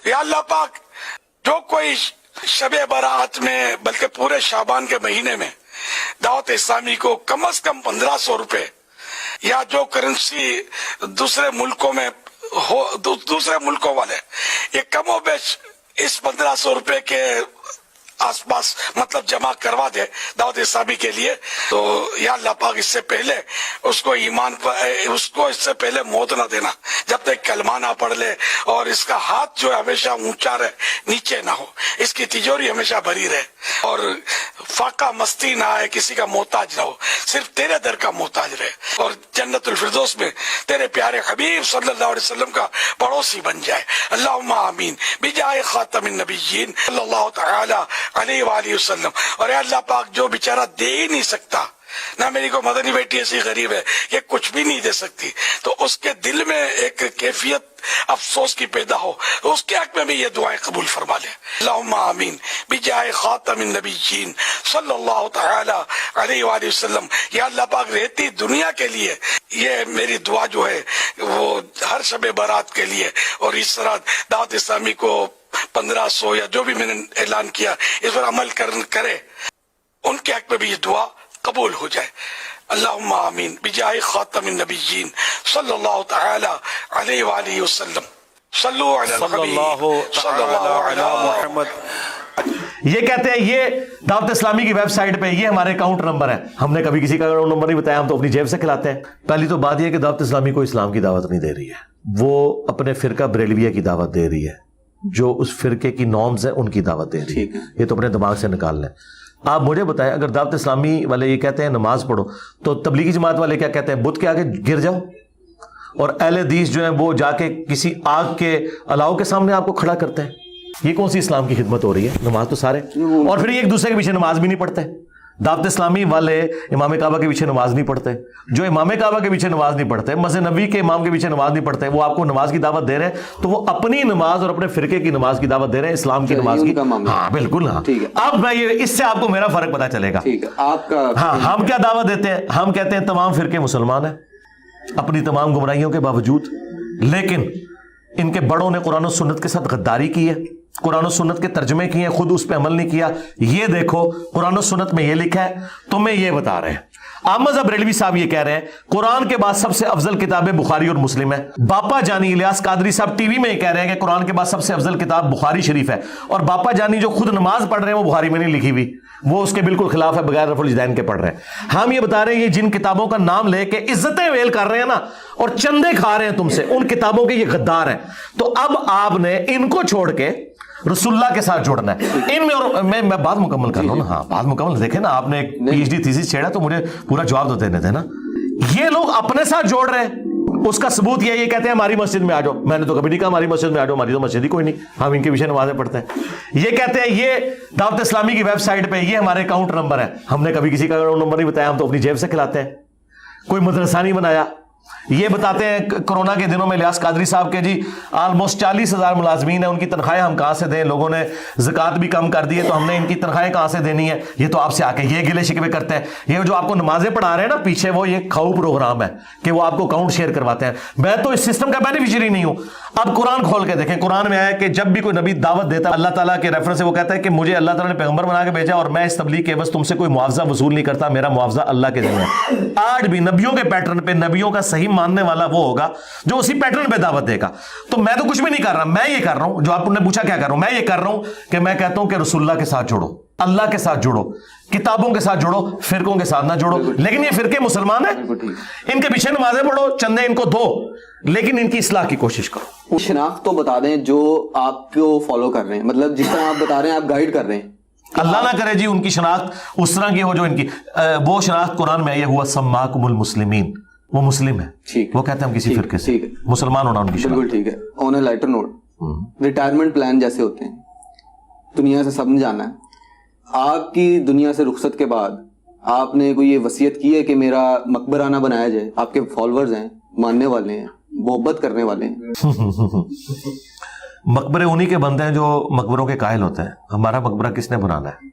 یا اللہ پاک جو کوئی شب برات میں بلکہ پورے شعبان کے مہینے میں دعوت اسلامی کو کم از کم 1500 روپے یا جو کرنسی دوسرے ملکوں میں ہو دوسرے ملکوں والے یہ کم و بیش اس 1500 روپے کے آس پاس مطلب جمع کروا دے دعوت اسلامی کے لیے، تو یا اللہ پاک اس سے پہلے اس کو ایمان پر اس کو اس سے پہلے موت نہ دینا جب تک کلمہ نہ پڑھ لے، اور اس کا ہاتھ جو ہے ہمیشہ اونچا رہے، نیچے نہ ہو، اس کی تجوری ہمیشہ بھری رہے، اور فاقہ مستی نہ آئے، کسی کا محتاج نہ ہو، صرف تیرے در کا محتاج رہے، اور جنت الفردوس میں تیرے پیارے حبیب صلی اللہ علیہ وسلم کا پڑوسی بن جائے۔ اللہم آمین بجائے خاتم النبیین صلی اللہ تعالی علیہ وآلہ وسلم۔ اور اے اللہ پاک جو بیچارہ دے ہی نہیں سکتا، نہ میری کو مدنی بیٹی ایسی غریب ہے کہ کچھ بھی نہیں دے سکتی، تو اس کے دل میں ایک کیفیت افسوس کی پیدا ہو، اس کے حق میں بھی یہ دعائیں قبول فرما لے۔ اللہم آمین بجائے خاتم النبیین صلی اللہ تعالی علیہ وآلہ وسلم۔ یا اللہ پاک رہتی دنیا کے لیے یہ میری دعا جو ہے وہ ہر شب برات کے لیے، اور اس طرح دعوت اسلامی کو 1500 یا جو بھی میں نے اعلان کیا اس پر عمل کرے، ان کے حق میں بھی یہ دعا قبول ہو جائے۔ اللہم آمین بجائے خاتم النبیین صلی اللہ تعالی علیہ وآلہ وسلم۔ صلو علی الحبیب صلی اللہ علی محمد۔ یہ کہتے ہیں یہ دعوت اسلامی کی ویب سائٹ پہ یہ ہمارے اکاؤنٹ نمبر ہے، ہم نے کبھی کسی کا اکاؤنٹ نمبر نہیں بتایا، ہم تو اپنی جیب سے کھلاتے ہیں۔ پہلی تو بات یہ کہ دعوت اسلامی کو اسلام کی دعوت نہیں دے رہی ہے، وہ اپنے فرقہ بریلویہ کی دعوت دے رہی ہے، جو اس فرقے کی نارمز ہیں ان کی دعوت دے رہی ہے، یہ تو اپنے دماغ سے نکال لیں۔ آپ مجھے بتائیں، اگر دعوت اسلامی والے یہ کہتے ہیں نماز پڑھو، تو تبلیغی جماعت والے کیا کہتے ہیں؟ بت کے آگے گر جاؤ، اور اہل حدیث جو ہیں وہ جا کے کسی آگ کے الاؤ کے سامنے آپ کو کھڑا کرتے ہیں۔ یہ کون سی اسلام کی خدمت ہو رہی ہے؟ نماز تو سارے، اور پھر یہ ایک دوسرے کے پیچھے نماز بھی نہیں پڑھتے۔ دعوت اسلامی والے امام کعبہ کے پیچھے نماز نہیں پڑھتے، جو امام کعبہ کے پیچھے نماز نہیں پڑھتے، مسجد نبوی کے امام کے پیچھے نماز نہیں پڑھتے، وہ آپ کو نماز کی دعوت دے رہے ہیں، تو وہ اپنی نماز اور اپنے فرقے کی نماز کی دعوت دے رہے ہیں، اسلام کی نماز کی۔ ہاں بالکل، ہاں اب میں یہ اس سے آپ کو میرا فرق پتا چلے گا۔ ہاں ہم کیا دعوت دیتے ہیں؟ ہم کہتے ہیں تمام فرقے مسلمان ہیں اپنی تمام گمراہیوں کے باوجود، لیکن ان کے بڑوں نے قرآن و سنت کے ساتھ غداری کی ہے، قرآن و سنت کے ترجمے کیے ہیں، خود اس پہ عمل نہیں کیا۔ یہ دیکھو قرآن و سنت میں یہ لکھا ہے، تمہیں یہ بتا رہے ہیں۔ احمد بریلوی صاحب یہ کہہ رہے ہیں قرآن کے بعد سب سے افضل کتابیں بخاری اور مسلم ہے۔ باپا جانی الیاس قادری صاحب ٹی وی میں یہ کہہ رہے ہیں کہ قرآن کے بعد سب سے افضل کتاب بخاری شریف ہے، اور باپا جانی جو خود نماز پڑھ رہے ہیں وہ بخاری میں نہیں لکھی ہوئی، وہ اس کے بالکل خلاف ہے، بغیر رفع الجدین کے پڑھ رہے ہیں۔ ہم یہ بتا رہے ہیں یہ جن کتابوں کا نام لے کے عزتیں ویل کر رہے ہیں نا، اور چندے کھا رہے ہیں تم سے، ان کتابوں کے یہ غدار ہیں۔ تو اب آپ نے ان کو چھوڑ کے رسول اللہ کے ساتھ جوڑنا ہے ان میں، اور میں بات مکمل کر رہا ہوں نا۔ ہاں بات مکمل، دیکھیں نا، آپ نے ایک پی ایچ ڈی تھیسس چھیڑا تو مجھے پورا جواب تو دینے تھے نا۔ یہ لوگ اپنے ساتھ جوڑ رہے ہیں، اس کا ثبوت یہ کہتے ہیں ہماری مسجد میں آ جاؤ۔ میں نے تو کبھی نہیں کہا ہماری مسجد میں آ جاؤ، ہماری تو مسجد ہی کوئی نہیں، ہم ان کے پیچھے نمازیں پڑھتے ہیں۔ یہ کہتے ہیں یہ دعوت اسلامی کی ویب سائٹ پہ یہ ہمارے اکاؤنٹ نمبر ہے، ہم نے کبھی کسی کا اکاؤنٹ نمبر نہیں بتایا، ہم تو اپنی جیب سے کھلاتے ہیں۔ کوئی مدرسہ نہیں بنایا۔ یہ بتاتے ہیں کورونا کے دنوں میں الیاس قادری صاحب کے جی آلموسٹ 40,000 ملازمین ہیں، ان کی تنخواہیں ہم کہاں سے دیں؟ لوگوں نے زکوٰۃ بھی کم کر دی ہے، تو ہم نے ان کی تنخواہیں کہاں سے دینی ہے؟ یہ تو آپ سے آ کے یہ گلے شکوے کرتے ہیں۔ یہ جو آپ کو نمازیں پڑھا رہے ہیں نا پیچھے، وہ یہ کھاؤ پروگرام ہے کہ وہ آپ کو اکاؤنٹ شیئر کرواتے ہیں۔ میں تو اس سسٹم کا بینیفیشری نہیں ہوں۔ اب قرآن کھول کے دیکھیں، قرآن میں آیا کہ جب بھی کوئی نبی دعوت دیتا ہے، اللہ تعالیٰ کے ریفرنس سے وہ کہتا ہے کہ مجھے اللہ تعالیٰ نے پیغمبر بنا کے بھیجا، اور میں اس تبلیغ کے بس تم سے کوئی معاوضہ وصول نہیں کرتا، میرا معاوضہ اللہ کے ذمہ ہے۔ آج بھی نبیوں کے پیٹرن پہ نبیوں کا صحیح ماننے والا وہ ہوگا جو اسی پیٹرن پہ دعوت دے گا۔ تو میں تو کچھ بھی نہیں کر رہا، میں یہ کر رہا ہوں جو آپ نے پوچھا کیا کر رہا ہوں، میں یہ کر رہا ہوں کہ میں کہتا ہوں کہ رسول اللہ کے ساتھ جوڑو، اللہ کے ساتھ جوڑو، کتابوں کے ساتھ جوڑو، فرقوں کے ساتھ نہ جوڑو۔ لیکن یہ فرقے مسلمان ہیں، ان کے پیچھے نمازیں پڑھو، چندے ان کو دو، لیکن ان کی اصلاح کی کوشش کرو۔ شناخت تو بتا دیں جو آپ کو فالو کر رہے ہیں، مطلب جس طرح آپ بتا رہے ہیں آپ گائیڈ کر رہے ہیں۔ اللہ نہ کرے جی ان کی شناخت اس طرح کی ہو جو ان کی، وہ شناخت قرآن میں یہ ہوا سماکم المسلمین، وہ مسلم ہے، وہ کہتے ہیں ہم کسی فرقے سے مسلمان ہونا ان کی شناخت۔ بالکل ٹھیک ہے۔ آن اے لائٹر نوٹ، ریٹائرمنٹ پلان جیسے ہوتے ہیں، دنیا سے سب نے جانا ہے، آپ کی دنیا سے رخصت کے بعد آپ نے کوئی یہ وصیت کی ہے کہ میرا مقبرہ نہ بنایا جائے؟ آپ کے فالوورز ہیں، ماننے والے ہیں، محبت کرنے والے ہیں۔ مقبرے انہی کے بندے ہیں جو مقبروں کے قائل ہوتے ہیں۔ ہمارا مقبرہ کس نے بنانا ہے؟